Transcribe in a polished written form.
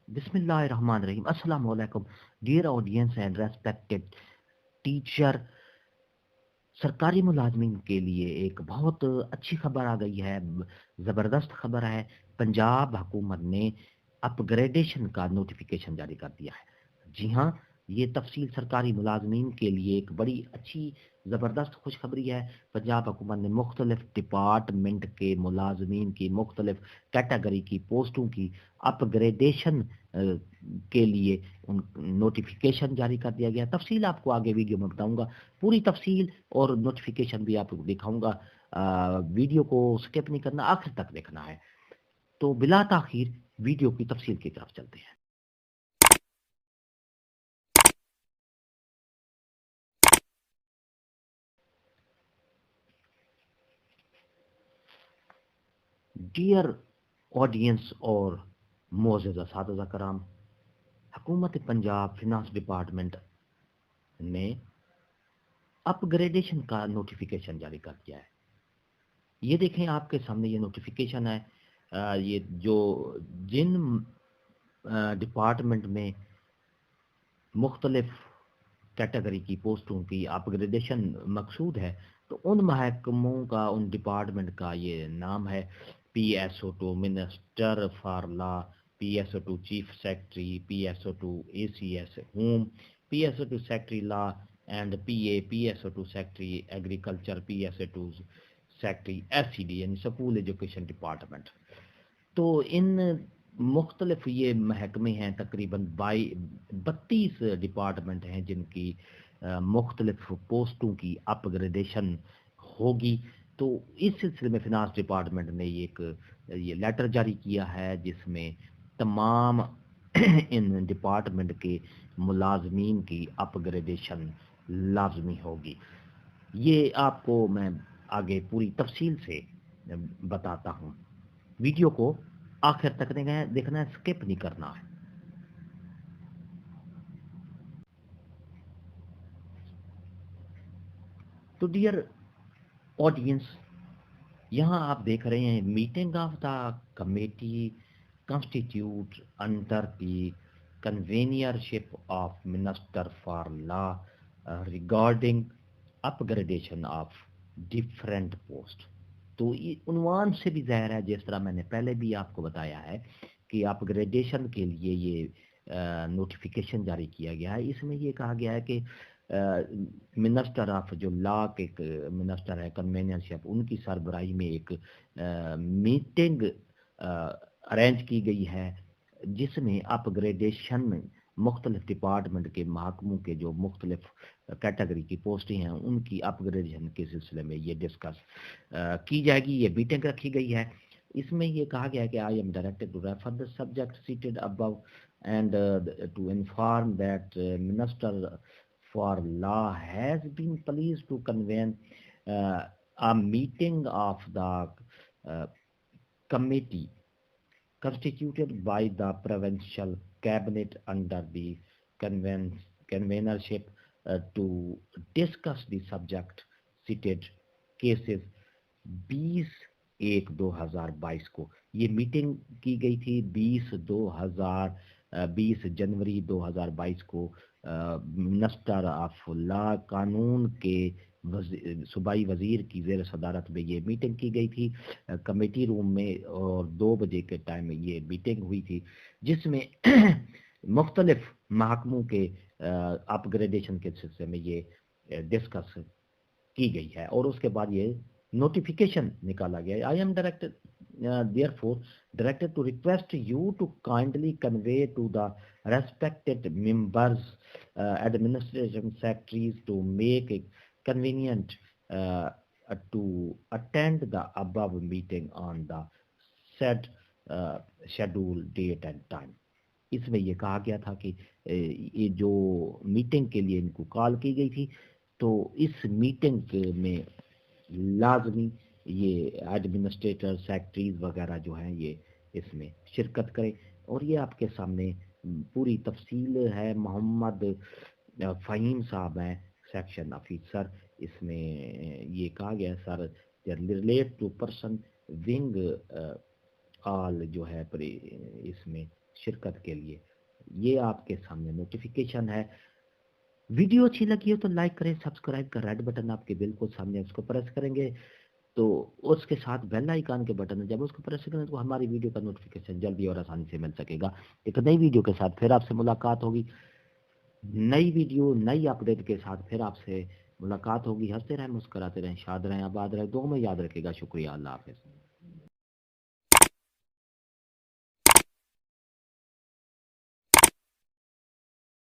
बिस्मिल्लाहिर्रहमानिर्रहीम। अस्सलाम वालेकुम dear audience and respected teacher. सरकारी मुलाजमीन के लिए एक बहुत अच्छी खबर आ गई है, ज़बरदस्त खबर है। पंजाब हुकूमत ने अपग्रेडेशन का नोटिफिकेशन जारी कर दिया है। जी हाँ, ये तफसील सरकारी मुलाजमीन के लिए एक बड़ी अच्छी ज़बरदस्त खुशखबरी है। पंजाब हुकूमत ने मुख्तलिफ डिपार्टमेंट के मुलाजमीन की मुख्तलिफ कैटेगरी की पोस्टों की अपग्रेडेशन के लिए उन नोटिफिकेशन जारी कर दिया गया। तफसील आपको आगे वीडियो में बताऊंगा, पूरी तफसील और नोटिफिकेशन भी आपको दिखाऊंगा। वीडियो को स्किप नहीं करना, आखिर तक देखना है। तो बिला ताखीर वीडियो की तफसील की तरफ चलते हैं। डियर ऑडियंस और मोअज़्ज़ज़ असातिज़ा कराम, हुकूमत पंजाब फिनांस डिपार्टमेंट ने अपग्रेडेशन का नोटिफिकेशन जारी कर दिया है। ये देखें आपके सामने ये नोटिफिकेशन है। ये जो जिन डिपार्टमेंट में मुख्तलिफ कैटेगरी की पोस्टों की अपग्रेडेशन मकसूद है, तो उन महकमों का, उन डिपार्टमेंट का ये नाम है: PSO2 minister for law, PSO2 chief secretary, PSO2 ACS home, PSO2 secretary law and PSO2 secretary agriculture, PSO2 secretary SED यानी स्कूल एजुकेशन डिपार्टमेंट। तो इन मुख्तलिफ ये महकमे हैं, तकरीबन 32 डिपार्टमेंट हैं जिनकी मुख्तलिफ पोस्टों की अपग्रेडेशन होगी। तो इस सिलसिले में फिनांस डिपार्टमेंट ने ये लेटर जारी किया है जिसमें तमाम इन डिपार्टमेंट के मुलाजमीन की अपग्रेडेशन लाजमी होगी। ये आपको मैं आगे पूरी तफसील से बताता हूँ। वीडियो को आखिर तक देखना है, स्किप नहीं करना है। तो डियर ऑडियंस, यहाँ आप देख रहे हैं meeting of the committee constitute under the convenership of minister for law regarding upgradation of different post. तो ये उन्वान से भी ज़ाहिर है, जिस तरह मैंने पहले भी आपको बताया है कि अपग्रेडेशन के लिए ये नोटिफिकेशन जारी किया गया है। इसमें ये कहा गया है कि मिनिस्टर ऑफ जो लॉ के मिनिस्टर है कन्वेनियरशिप, उनकी सरबराही में एक मीटिंग अरेंज की गई है जिसमें अपग्रेडेशन में मुख्तलिफ डिपार्टमेंट के महकमों के जो मुख्तलिफ कैटेगरी की पोस्टें हैं उनकी अपग्रेडेशन के सिलसिले में ये डिस्कस की जाएगी। ये मीटिंग रखी गई है। इसमें ये कहा गया है कि I am directed to refer the subject cited above and to inform that Minister for Law has been pleased to convene a meeting of the committee constituted by the provincial cabinet under the convenership to discuss the subject cited cases 20/1/2022 को। ये meeting की गई थी 20 जनवरी 2022 को minister of law कानून के सूबाई वजीर की ज़ेर सदारत में ये मीटिंग की गई थी कमेटी रूम में, और 2 बजे के टाइम में ये मीटिंग हुई थी जिसमें मुख्तलिफ महकमों के अपग्रेडेशन के सिलसिले में ये डिस्कस की गई है और उसके बाद ये नोटिफिकेशन निकाला गया। आई am directed therefore directed to request you to kindly convey to the respected members administration secretaries to make it convenient to attend the above meeting on the said schedule date and time। इसमें ये कहा गया था कि ये जो meeting के लिए इनको कॉल की गई थी, तो इस मीटिंग में लाजमी ये एडमिनिस्ट्रेटर सेक्रेटरीज वगैरह जो हैं ये इसमें शिरकत करें। और ये आपके सामने पूरी तफसील है। मोहम्मद फ़हीम साहब हैं सेक्शन ऑफिसर। इसमें ये कहा गया sir relate to person wing all जो है इसमें شرکت کے لیے. یہ آپ کے سامنے نوٹیفیکیشن ہے. ویڈیو اچھی لگی ہو تو لائک کریں, سبسکرائب کا ریڈ بٹن آپ کے بالکل سامنے, اس کو پریس کریں گے تو اس کے ساتھ بیل آئیکن کے بٹن ہے, جب اس کو پریس کریں تو ہماری ویڈیو کا نوٹیفیکیشن جلدی اور آسانی سے مل سکے گا. ایک نئی ویڈیو کے ساتھ پھر آپ سے ملاقات ہوگی, نئی ویڈیو نئی اپڈیٹ کے ساتھ پھر آپ سے ملاقات ہوگی. ہنستے رہیں, مسکراتے رہیں, شاد رہیں, آباد رہیں, دو میں یاد رکھے گا. شکریہ, اللہ حافظ.